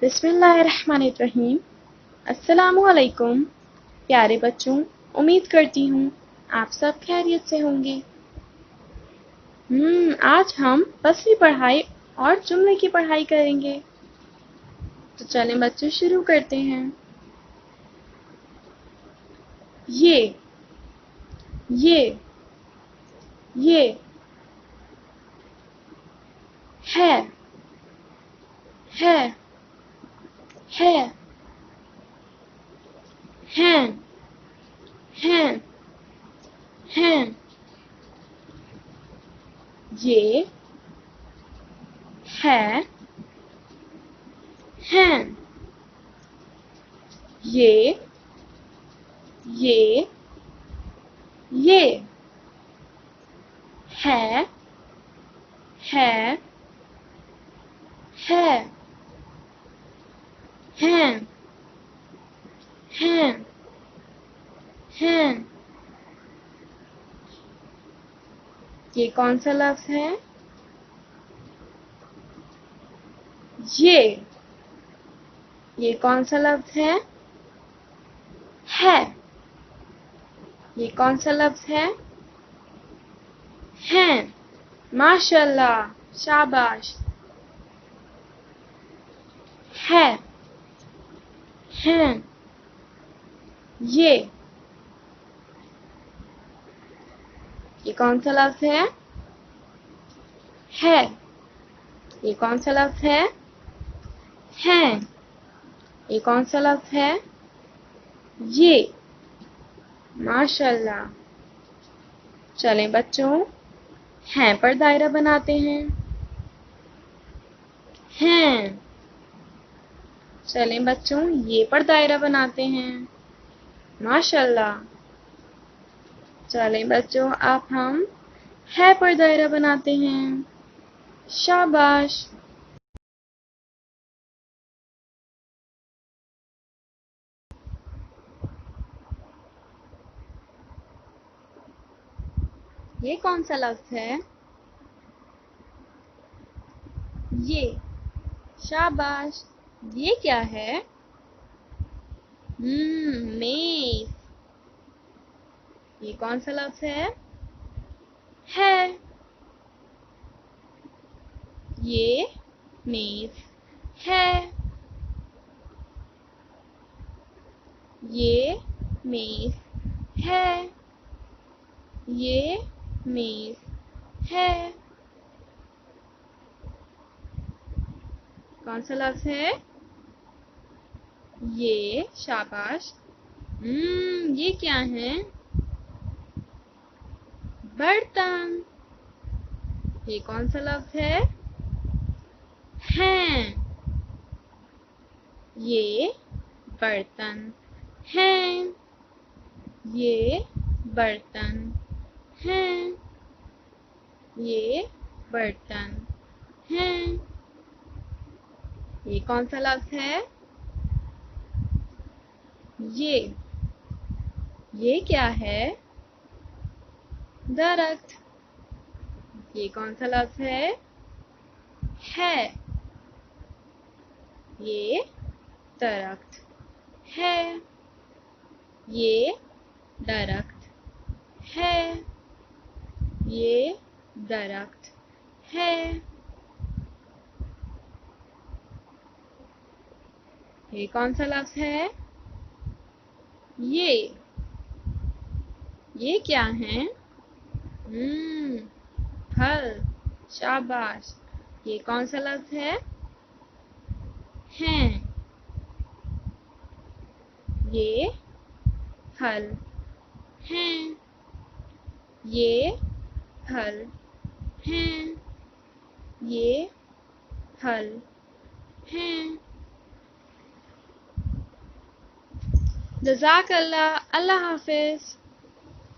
بسم اللہ الرحمن الرحیم۔ السلام علیکم پیارے بچوں، امید کرتی ہوں آپ سب خیریت سے ہوں گے۔ آج ہم فصلی پڑھائی اور جملے کی پڑھائی کریں گے، تو چلیں بچوں شروع کرتے ہیں۔ یہ یہ یہ ہے ہے ہے ہیں ہیں ہیں یہ ہے ہیں یہ یہ یہ ہے ہے ہے ہیں ہیں ہیں۔ یہ کون سا لفظ ہے؟ یہ کون سا لفظ ہے؟ ہے۔ یہ کون سا لفظ ہے؟ ہیں۔ ماشاء اللہ، شاباش۔ ہے ہیں یہ کون سا لفظ ہے؟ ہے۔ یہ کون سا لفظ ہے؟ ہیں۔ یہ کون سا لفظ ہے؟ یہ۔ ماشاء اللہ۔ چلیں بچوں، ہیں پر دائرہ بناتے ہیں۔ ہیں۔ چلیں بچوں، یہ پر دائرہ بناتے ہیں۔ ماشاء اللہ۔ چلیں بچوں، اب ہم ہے پر دائرہ بناتے ہیں۔ شاباش۔ یہ کون سا لفظ ہے؟ یہ۔ شاباش۔ یہ کیا ہے؟ میز۔ یہ کون سا لفظ ہے؟ ہے۔ یہ میز ہے۔ یہ میز ہے۔ یہ میز ہے۔ کون سا لفظ ہے؟ یہ۔ شاباش۔ یہ کیا ہے؟ برتن۔ یہ کون سا لفظ ہے؟ ہیں۔ یہ برتن ہیں۔ یہ برتن ہیں۔ یہ برتن ہیں۔ یہ کون سا لفظ ہے؟ یہ کیا ہے؟ درخت۔ یہ کون سا لفظ ہے؟ یہ درخت ہے۔ یہ درخت ہے۔ یہ درخت ہے۔ یہ کون سا لفظ ہے؟ یہ کیا ہے؟ پھل۔ شاباش۔ یہ کون سا لفظ ہے؟ ہیں۔ یہ پھل ہیں۔ یہ پھل ہیں۔ یہ پھل ہیں۔ جزاک اللہ۔ اللہ حافظ۔